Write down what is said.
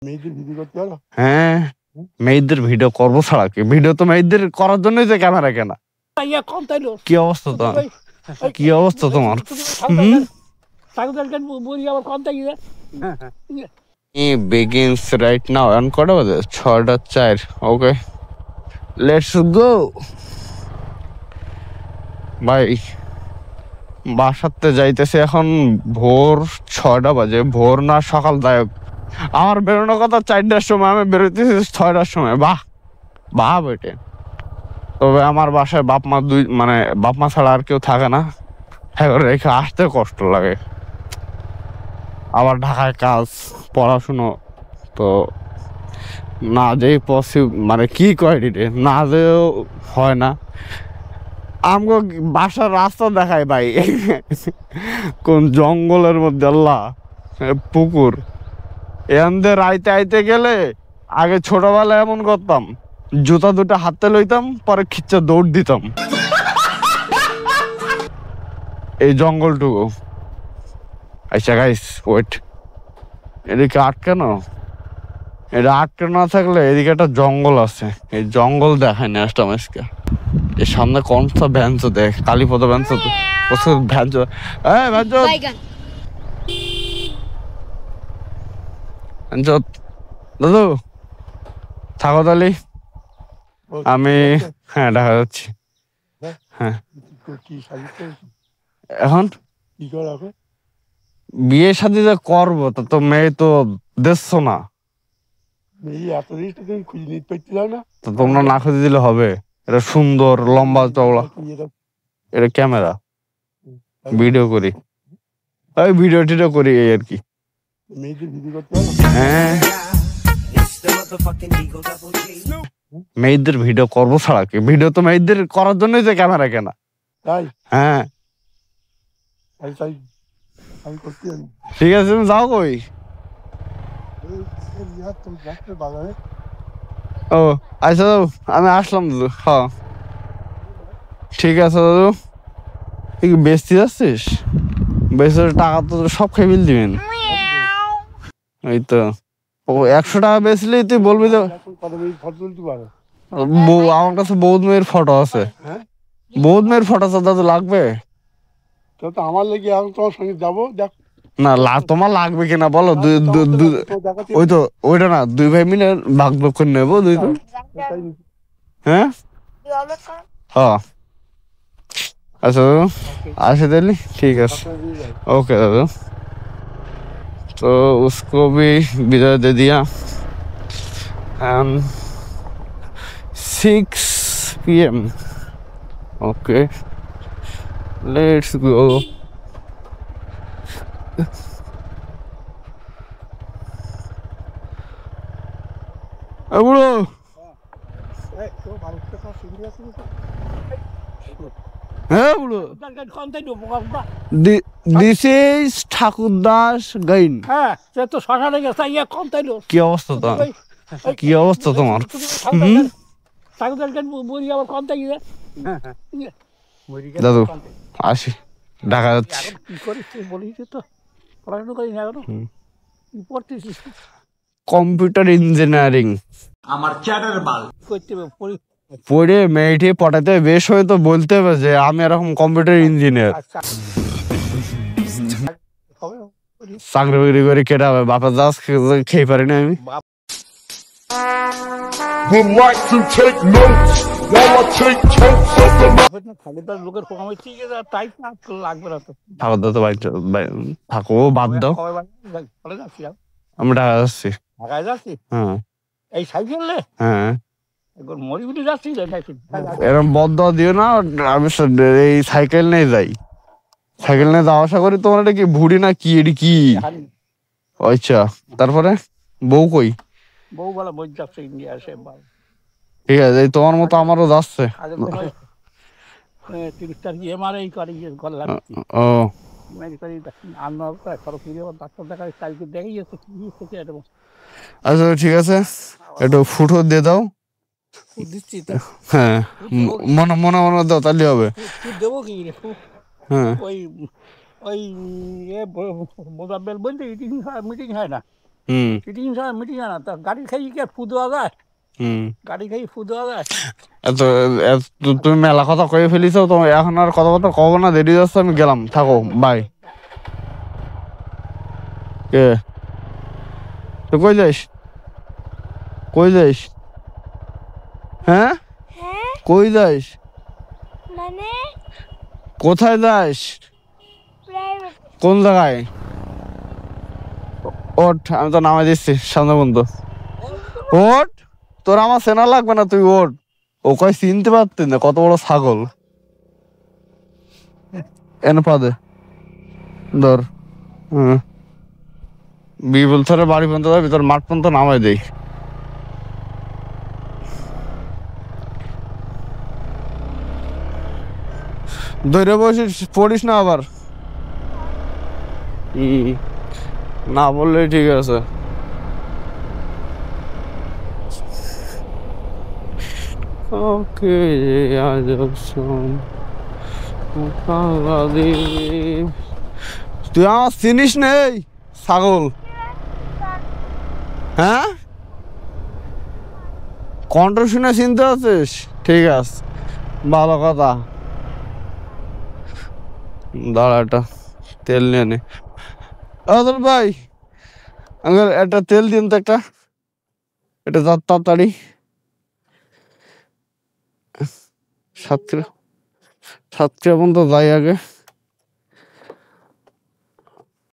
মেয়েদের ভিডিও করতে পারো? হ্যাঁ, মেয়েদের ভিডিও করবো ছাড়া কি? ভিডিও তো মেয়েদের করার জন্যই যে ক্যামেরা কেনা। কি অবস্থা তোমার? কি অবস্থা তোমার? begins right now. এখন কটা বাজে? 6:04. ওকে, লেটস গো ভাই। বাসাতে যাইতেছে এখন ভোর 6টা বাজে। ভোর না সকাল দায়ক। আমার বেরোনোর কথা 4টার সময়, আমি বেরোতেছি 6টার সময়। বাহ বাহ বেটে। তবে আমার বাসায় বাপ মা বাপ মা ছাড়া আর কেউ থাকে না। হ্যাঁ, রেখে আসতে কষ্ট লাগে। আবার ঢাকায় কাজ, পড়াশুনো, তো না যেই কি কয় রে, না যেও হয় না। আমগো বাসার রাস্তা দেখায় ভাই কোন জঙ্গলের মধ্যে, আল্লাহ, পুকুর। এখান আইতে আইতে গেলে আগে ছোটবেলায় এমন করতাম, জুতা দুটো হাতে লইতাম, পরে খিচ্চা দৌড় দিতাম এই জঙ্গলটুকু। আচ্ছা গাইস ওয়েট, এদিকে আটকানো, এটা আটকানো না থাকলে এদিকে একটা জঙ্গল আছে, এই জঙ্গল দেখায় না আজকে। এর সামনে কোনটা ভ্যানস দেখ, কালীপদ ভ্যানস, ভ্যানস, দাদু থাকো তালি। আমি হ্যাঁ দেখা যাচ্ছি। হ্যাঁ, এখন বিয়ে শাদী যে করবো, তা তো মেয়ে তো দেখছো না, তো তোমরা না খুঁজে দিলে হবে? এটা সুন্দর লম্বা চওড়া, এটা ক্যামেরা, ভিডিও করি, ওই ভিডিও টিডিও করি এই আর কি। হ্যাঁ, মেয়েদের ভিডিও করবো ছাড়া কি? ভিডিও তো মেয়েদের করার জন্যই যে ক্যামেরা কেনা। হ্যাঁ ঠিক আছে, তুমি যাও কই? ও আচ্ছা দাদু, আমি আসলাম দাদু। হ্যাঁ ঠিক আছে দাদু। তুই বেচতে যাচ্ছিস? বেচে টাকা তো সব খেয়ে বিল দিবেন। এই তো 100 টাকা বেচলেই তুই বলবি তো। আমার কাছে বৌদ মেয়ের ফটো আছে, বৌদ মেয়ের ফটো আছে দাদু, লাগবে? আমার লেগে এখন তোমার সঙ্গে যাবো, দেখ না তোমার লাগবে কিনা বলো। ওই তো ওইটা না, 2 ভাই মিলে ভাগ ভাগ করে নেবো দুইজন। হ্যাঁ হ্যাঁ আচ্ছা দাদু, আসে তাহলে ঠিক আছে। ओके दादा, तो उसको भी विदा दे दिया। 6 PM। Okay let's go. বুড়ো হ্যাঁ বুড়ো, দিস ইজ ঠাকুরদাস গাইন। হ্যাঁ সে তো শ্মশানে গেছে, ইয়া কম তাইলো। কি অবস্থা তোমার? কি অবস্থা তোমার? দাদু আসি, ঢাকা যাচ্ছি। কম্পিউটার ইঞ্জিনিয়ারিং আমার চ্যাটার বাল পড়ে মেয়েটি পটাতে বেশ হয়ে তো বলতে হবে যে আমি এরকম কম্পিউটার ইঞ্জিনিয়ার। চাকরি বাকরি করে কেটে হবে, বাপের দাস খেয়ে পারি না আমি। থাকো বাদ দাও, আমি ঢাকা যাচ্ছি। হ্যাঁ এই সাইকেল হ্যাঁ, মরিগুলি যাচ্ছি এরকম বদ দিও না। আমি এই সাইকেল নিয়ে যাই, সাইকেল নিয়ে যাওয়া আসা করি। তোমার এটা কি ভুড়ি না কি? এটি কি? আচ্ছা, তারপরে বউ কই? বউ বলা বই যাচ্ছে ইন্ডিয়া আসে। ঠিক আছে, তোমার মতো আমারও যাচ্ছে। 30 তারিখ এমআরআই করে করলাম। ও আচ্ছা ঠিক আছে, একটু ফুটো দিয়ে দাও। হ্যাঁ মনে মনে মনে দাও, তাহলে হবে। দেবো কি? হ্যাঁ ওই ওই মোজাম্মেল বলতে মিটিং হয় না। হুম ফিটিং ছাড়া মিটিং না তা গাড়ি খাই কি আর ফু দেওয়া যায়? হুম গাড়ি খাই ফু দেওয়া যায়? এত তুমি মেলা কথা কয়ে ফেলিছো, তো এখন আর কথা কথা কব না, দেরি যাচ্ছে, আমি গেলাম, থাকো, বাই। কে তো কই যাইস? কই যাইস? হ্যাঁ, হ্যাঁ কই যাইস? মানে কোথায় যাস? প্রাইভেট কোন জায়গায়? ওঠ, আমি তো নামাই দিচ্ছি সামনে বন্ধু। ওঠ, তোর আমার চেনা লাগবে না, তুই ওঠ। ও কয় চিনতে পারতি না কত বড় ছাগল। এনে পাদে ধর। হ্যাঁ, বিপুল থরে বাড়ি পর্যন্ত যাবি, তোর মাঠ পর্যন্ত নামাই দেই। ধরে বসিস, পড়িস না আবার। না বললেই ঠিক আছে। ওকে, আজ তুই আমার চিনিস নেই ছাগল? হ্যাঁ, কণ্ঠ শুনে চিনতে আছিস? ঠিক আছে, ভালো কথা। দাঁড়া, একটা তেল নিয়ে নে। আদল ভাই, আঙ্কেল একটা তেল দিন তো, একটা, এটা তাড়াতাড়ি। সাতক্ষীরা পর্যন্ত যাই আগে।